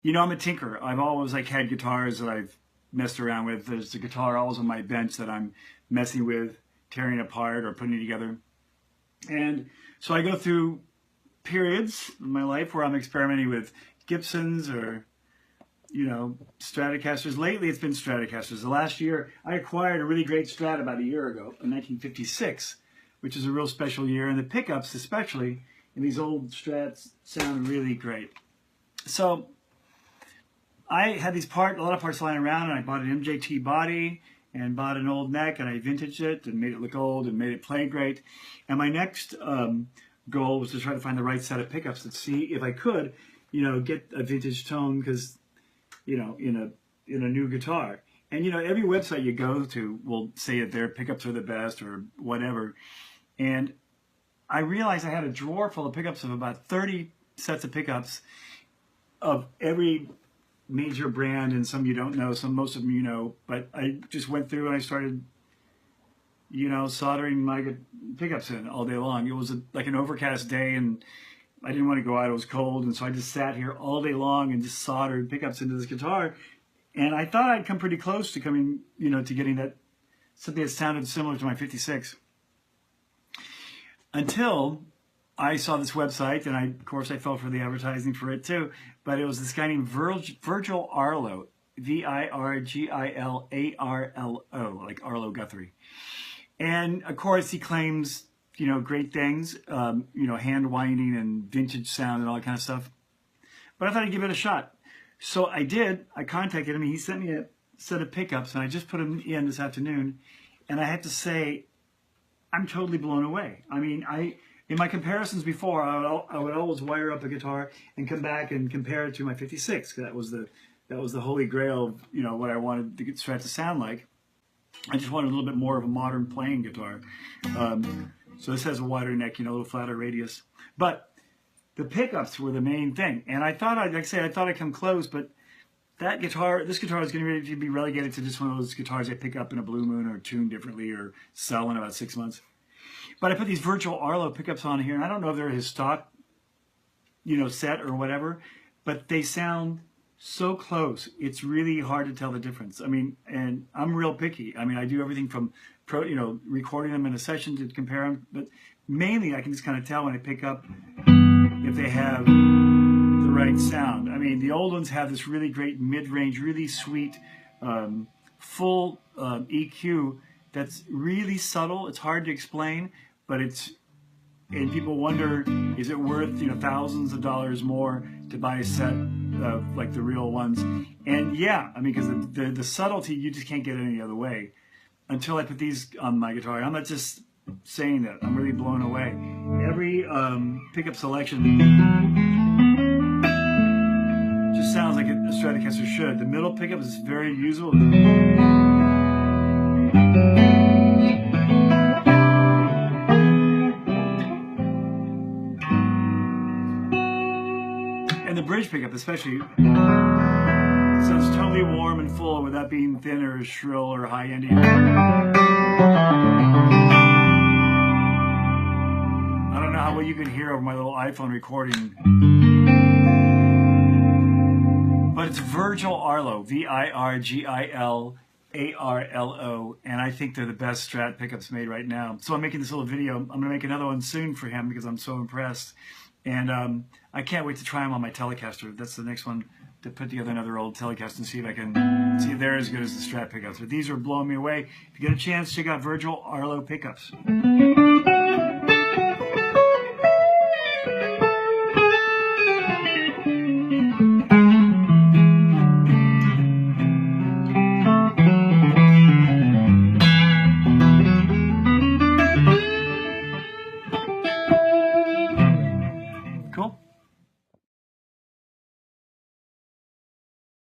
You know, I'm a tinker. I've always like had guitars that I've messed around with. There's a guitar always on my bench that I'm messing with, tearing apart or putting together. And so I go through periods in my life where I'm experimenting with Gibsons or, you know, Stratocasters. Lately it's been Stratocasters. The last year I acquired a really great Strat about a year ago in 1956, which is a real special year. And the pickups, especially in these old Strats, sound really great. So I had a lot of parts lying around, and I bought an MJT body and bought an old neck, and I vintaged it and made it look old and made it play great. And my next goal was to try to find the right set of pickups and see if I could, you know, get a vintage tone, because, you know, in a new guitar. And, you know, every website you go to will say that their pickups are the best or whatever. And I realized I had a drawer full of pickups of about 30 sets of pickups of every major brand, and some you don't know, most of them you know. But I just went through and I started, you know, soldering my pickups in all day long. It was like an overcast day, and I didn't want to go out. It was cold, and so I just sat here all day long and just soldered pickups into this guitar. And I thought I'd come pretty close to coming, you know, to getting that something that sounded similar to my 56. Until I saw this website, and of course I fell for the advertising for it too, but it was this guy named Virgil Arlo, Virgilarlo, like Arlo Guthrie. And of course he claims, you know, great things, you know, hand winding and vintage sound and all that kind of stuff. But I thought I'd give it a shot. So I did. I contacted him. He sent me a set of pickups, and I just put them in this afternoon. And I have to say, I'm totally blown away. I mean, in my comparisons before, I would always wire up a guitar and come back and compare it to my 56. That was the holy grail of, you know, what I wanted the Strat to sound like. I just wanted a little bit more of a modern playing guitar. So this has a wider neck, you know, a little flatter radius. But the pickups were the main thing. And I thought, like I say, I thought I'd come close, but this guitar is going to be relegated to just one of those guitars I pick up in a blue moon or tune differently or sell in about 6 months. But I put these Virgil Arlo pickups on here, and I don't know if they're his stock, you know, set or whatever, but they sound so close. It's really hard to tell the difference. I mean, and I'm real picky. I mean, I do everything from recording them in a session to compare them, but mainly I can just kind of tell when I pick up if they have the right sound. I mean, the old ones have this really great mid-range, really sweet, full EQ that's really subtle. It's hard to explain, but and people wonder, is it worth, you know, thousands of dollars more to buy a set of like the real ones? And yeah, I mean, because the subtlety, you just can't get any other way. Until I put these on my guitar, I'm not just saying that, I'm really blown away. Every pickup selection just sounds like a Stratocaster should. The middle pickup is very usable. And the bridge pickup especially sounds totally warm and full without being thin or shrill or high-endy. I don't know how well you can hear over my little iPhone recording, but it's Virgil Arlo, Virgilarlo, and I think they're the best Strat pickups made right now. So I'm making this little video. I'm going to make another one soon for him because I'm so impressed. And I can't wait to try them on my Telecaster. That's the next one, to put together another old Telecaster and see if I can see if they're as good as the Strat pickups. But these are blowing me away. If you get a chance, check out Virgil Arlo pickups.